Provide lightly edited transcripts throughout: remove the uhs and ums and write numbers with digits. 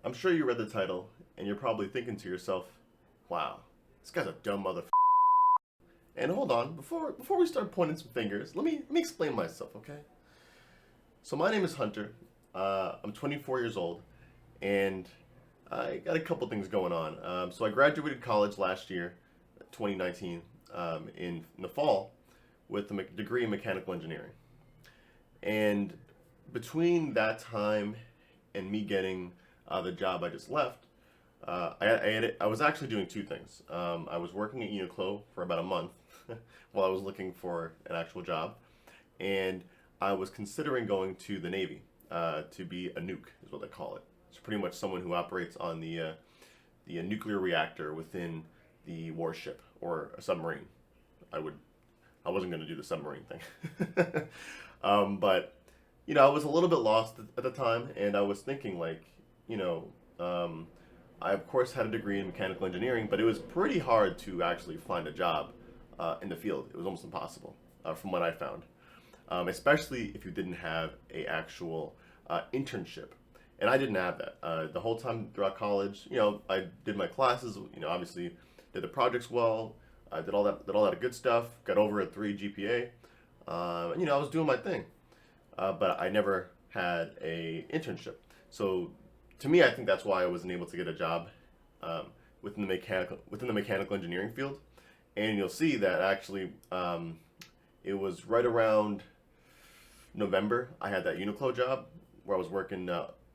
I'm sure you read the title, and you're probably thinking to yourself, wow, this guy's a dumb mother. And hold on, before we start pointing some fingers, let me explain myself, okay? So my name is Hunter. I'm 24 years old, and I got a couple things going on. So I graduated college last year, 2019, in the fall, with a degree in mechanical engineering. And between that time and me getting the job I just left, I was actually doing two things. I was working at Uniqlo for about a month while I was looking for an actual job, and I was considering going to the Navy to be a nuke, is what they call it. It's pretty much someone who operates on the nuclear reactor within the warship or a submarine. I would I wasn't going to do the submarine thing. But, I was a little bit lost at the time, and I was thinking, like, you know, um, I, of course, had a degree in mechanical engineering, but it was pretty hard to actually find a job in the field. It was almost impossible, from what I found, especially if you didn't have a actual internship. And I didn't have that. The whole time throughout college, I did my classes, obviously did the projects well, I did all that good stuff, got over a 3 GPA. I was doing my thing, but I never had a internship. So to me, I think that's why I wasn't able to get a job um, within the mechanical engineering field. And you'll see that actually it was right around November. I had that Uniqlo job where I was working,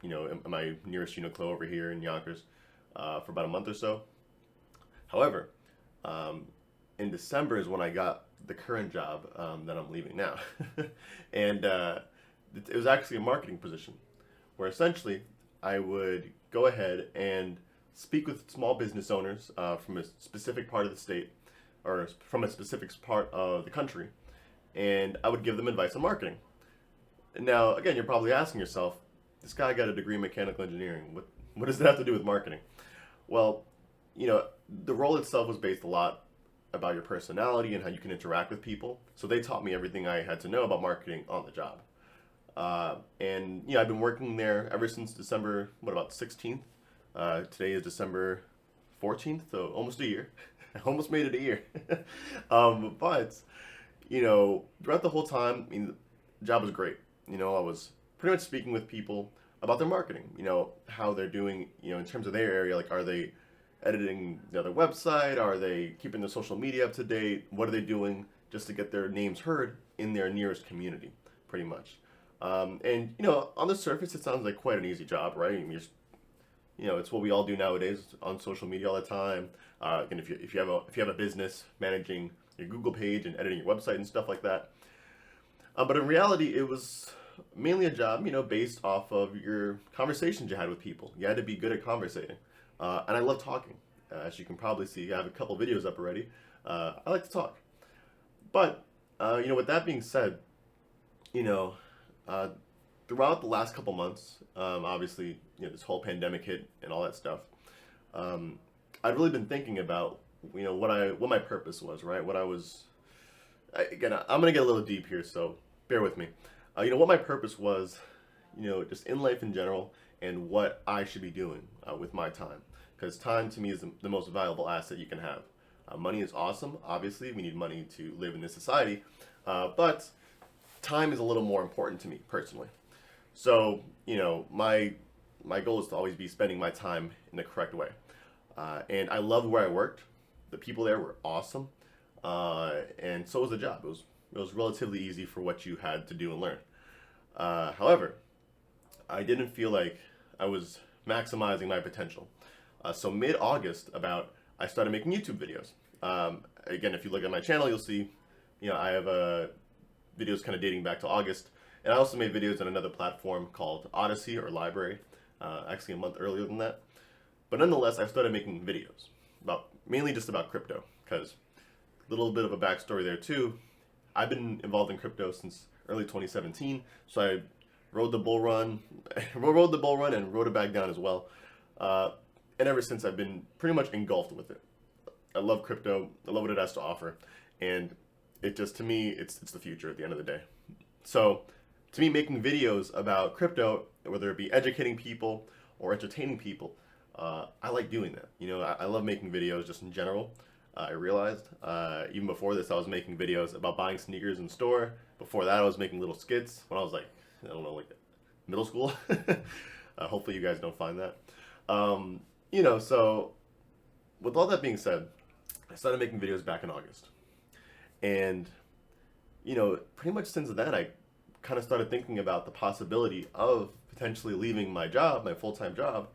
in my nearest Uniqlo over here in Yonkers for about a month or so. However, um, in December is when I got the current job that I'm leaving now, and it was actually a marketing position, where essentially I would go ahead and speak with small business owners from a specific part of the state or from a specific part of the country, and I would give them advice on marketing. Now, again, you're probably asking yourself, this guy got a degree in mechanical engineering. What does that have to do with marketing? Well, the role itself was based a lot about your personality and how you can interact with people. So they taught me everything I had to know about marketing on the job. And I've been working there ever since December, what about 16th? Today is December 14th, so almost a year. I almost made it a year. But throughout the whole time, I mean, the job was great. I was pretty much speaking with people about their marketing. How they're doing. In terms of their area, like are they editing their website? Are they keeping their social media up to date? What are they doing just to get their names heard in their nearest community, pretty much? And on the surface, it sounds like quite an easy job, right? I mean, it's what we all do nowadays on social media all the time. And if you have a business managing your Google page and editing your website and stuff like that. But in reality, it was mainly a job, based off of your conversations you had with people. You had to be good at conversating. And I love talking. As you can probably see, I have a couple videos up already. I like to talk. But, with that being said, you know, uh, throughout the last couple months, obviously, this whole pandemic hit and all that stuff, um, I've really been thinking about, what my purpose was, right? Again, I'm going to get a little deep here, so bear with me. What my purpose was, just in life in general, and what I should be doing with my time. Because time to me is the most valuable asset you can have. Money is awesome. Obviously, we need money to live in this society, but time is a little more important to me personally. So, my goal is to always be spending my time in the correct way. And I loved where I worked. The people there were awesome, and so was the job. It was relatively easy for what you had to do and learn. However, I didn't feel like I was maximizing my potential. So mid-August, I started making YouTube videos. Again, if you look at my channel, you'll see, I have videos kind of dating back to August, and I also made videos on another platform called Odyssey or Library, actually a month earlier than that. But nonetheless, I started making videos mainly just about crypto, because a little bit of a backstory there too. I've been involved in crypto since early 2017, so I rode the bull run, rode the bull run, and rode it back down as well. Uh, and ever since, I've been pretty much engulfed with it. I love crypto. I love what it has to offer, and it just to me, it's the future at the end of the day. So, to me, making videos about crypto, whether it be educating people or entertaining people, I like doing that. You know, I love making videos just in general. I realized even before this, I was making videos about buying sneakers in store. Before that, I was making little skits when I was like, I don't know, like middle school. Hopefully, you guys don't find that. You know, so with all that being said, I started making videos back in August. And, you know, pretty much since then, I kind of started thinking about the possibility of potentially leaving my job, my full time job,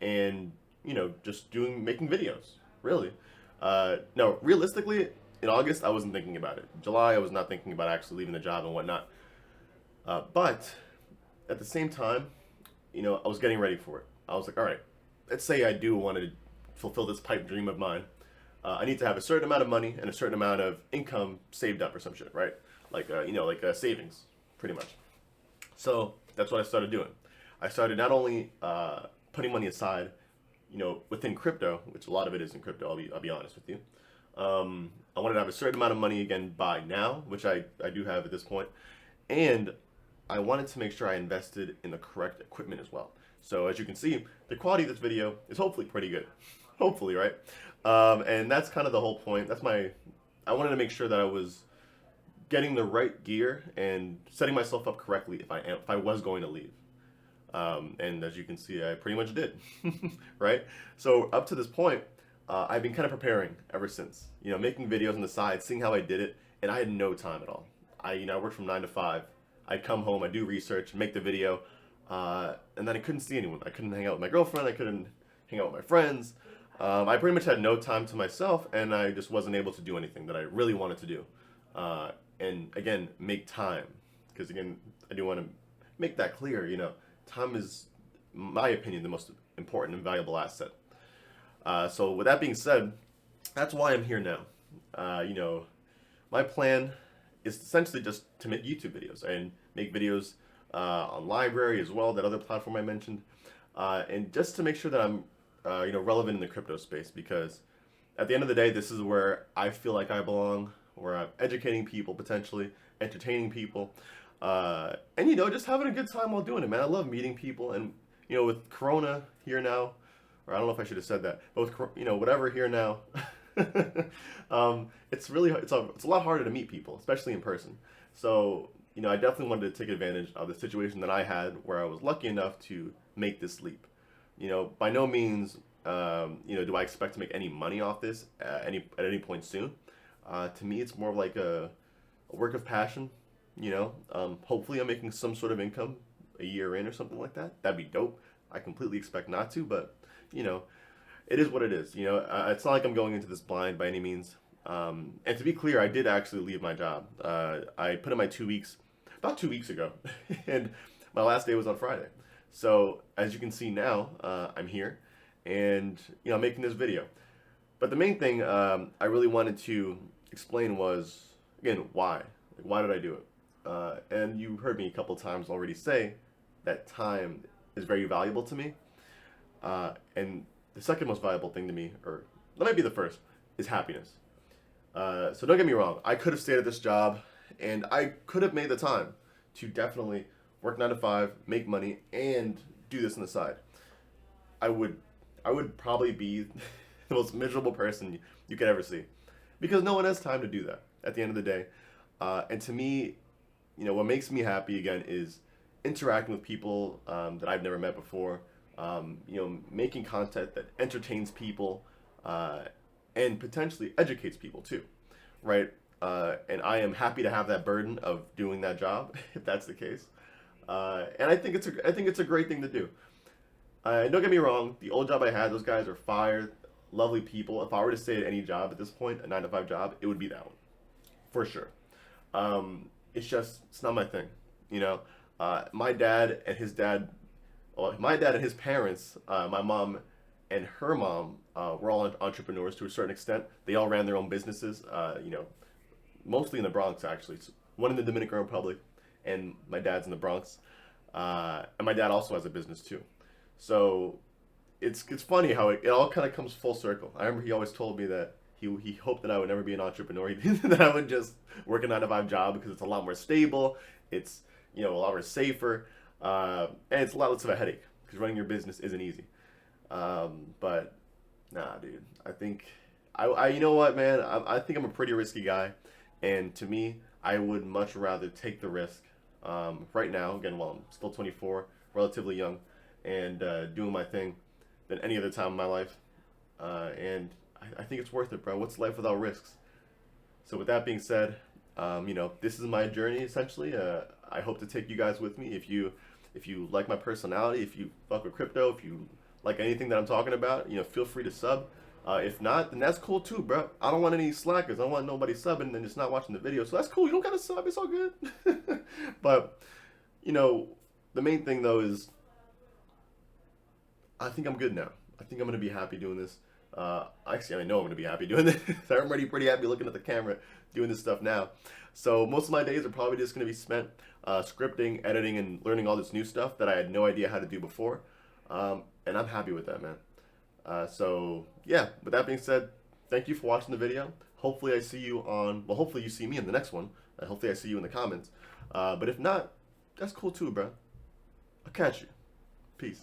and, you know, just making videos, really. No, realistically, in August, I wasn't thinking about it. July, I was not thinking about actually leaving the job and whatnot. But at the same time, you know, I was getting ready for it. I was like, all right, let's say I do want to fulfill this pipe dream of mine. I need to have a certain amount of money and a certain amount of income saved up or some shit, right? Like, you know, like savings, pretty much. So that's what I started doing. I started not only putting money aside, you know, within crypto, which a lot of it is in crypto. I'll be honest with you. I wanted to have a certain amount of money again by now, which I do have at this point, and I wanted to make sure I invested in the correct equipment as well. So as you can see, the quality of this video is hopefully pretty good. Hopefully, right? And that's kind of the whole point. I wanted to make sure that I was getting the right gear and setting myself up correctly if I was going to leave. And as you can see, I pretty much did, right? So up to this point, I've been kind of preparing ever since, you know, making videos on the side, seeing how I did it, and I had no time at all. I worked from 9 to 5. I'd come home, I'd do research, make the video, and then I couldn't see anyone. I couldn't hang out with my girlfriend, I couldn't hang out with my friends. I pretty much had no time to myself, and I just wasn't able to do anything that I really wanted to do. And again, make time, because again, I do want to make that clear, you know, time is, in my opinion, the most important and valuable asset. So with that being said, that's why I'm here now. You know, my plan is essentially just to make YouTube videos and make videos on Library as well, that other platform I mentioned, and just to make sure that I'm you know, relevant in the crypto space, because at the end of the day, this is where I feel like I belong, where I'm educating people, potentially entertaining people, and you know, just having a good time while doing it, man. I love meeting people, and you know, with Corona here now, or I don't know if I should have said that, but with, you know, whatever here now, it's a lot harder to meet people, especially in person. So you know, I definitely wanted to take advantage of the situation that I had, where I was lucky enough to make this leap. You know, by no means, you know, do I expect to make any money off this at any point soon. To me, it's more of like a work of passion. You know, hopefully, I'm making some sort of income a year in or something like that. That'd be dope. I completely expect not to, but you know, it is what it is. You know, it's not like I'm going into this blind by any means. And to be clear, I did actually leave my job. I put in my 2 weeks about 2 weeks ago, and my last day was on Friday. So as you can see now, I'm here, and you know, I'm making this video. But the main thing I really wanted to explain was, again, why? Like, why did I do it? And you heard me a couple times already say that time is very valuable to me. And the second most valuable thing to me, or that might be the first, is happiness. So don't get me wrong, I could have stayed at this job, and I could have made the time to definitely work 9 to 5, make money, and do this on the side. I would probably be the most miserable person you could ever see, because no one has time to do that at the end of the day. And to me, you know, what makes me happy again is interacting with people that I've never met before. You know, making content that entertains people and potentially educates people too, right? And I am happy to have that burden of doing that job, if that's the case. And I think it's a great thing to do. Don't get me wrong, the old job I had, those guys are fire, lovely people. If I were to stay at any job at this point, a 9 to 5 job, it would be that one, for sure. It's not my thing, you know. My dad and his dad, well, my dad and his parents, my mom and her mom, were all entrepreneurs to a certain extent. They all ran their own businesses, you know, mostly in the Bronx, actually. One in the Dominican Republic, and my dad's in the Bronx. And my dad also has a business too. So it's funny how it all kind of comes full circle. I remember he always told me that he hoped that I would never be an entrepreneur. That I would just work a 9 to 5 job because it's a lot more stable. It's, you know, a lot more safer, and it's a lot less of a headache because running your business isn't easy. But nah, dude, I think you know what, man, I think I'm a pretty risky guy, and to me, I would much rather take the risk right now, again, while I'm still 24, relatively young, and doing my thing, than any other time in my life. And I think it's worth it, bro. What's life without risks? So with that being said, this is my journey essentially. I hope to take you guys with me. If you like my personality, if you fuck with crypto, if you like anything that I'm talking about, feel free to sub. If not, then that's cool too, bro. I don't want any slackers. I don't want nobody subbing and then just not watching the video. So that's cool. You don't gotta sub. It's all good. But the main thing though is I think I'm good now. I think I'm gonna be happy doing this. Actually, I know I'm gonna be happy doing this. I'm already pretty happy looking at the camera, doing this stuff now. So most of my days are probably just gonna be spent scripting, editing, and learning all this new stuff that I had no idea how to do before. And I'm happy with that, man. So yeah, with that being said, thank you for watching the video. Hopefully I see you hopefully you see me in the next one. Hopefully I see you in the comments. But if not, that's cool too, bro. I'll catch you. Peace.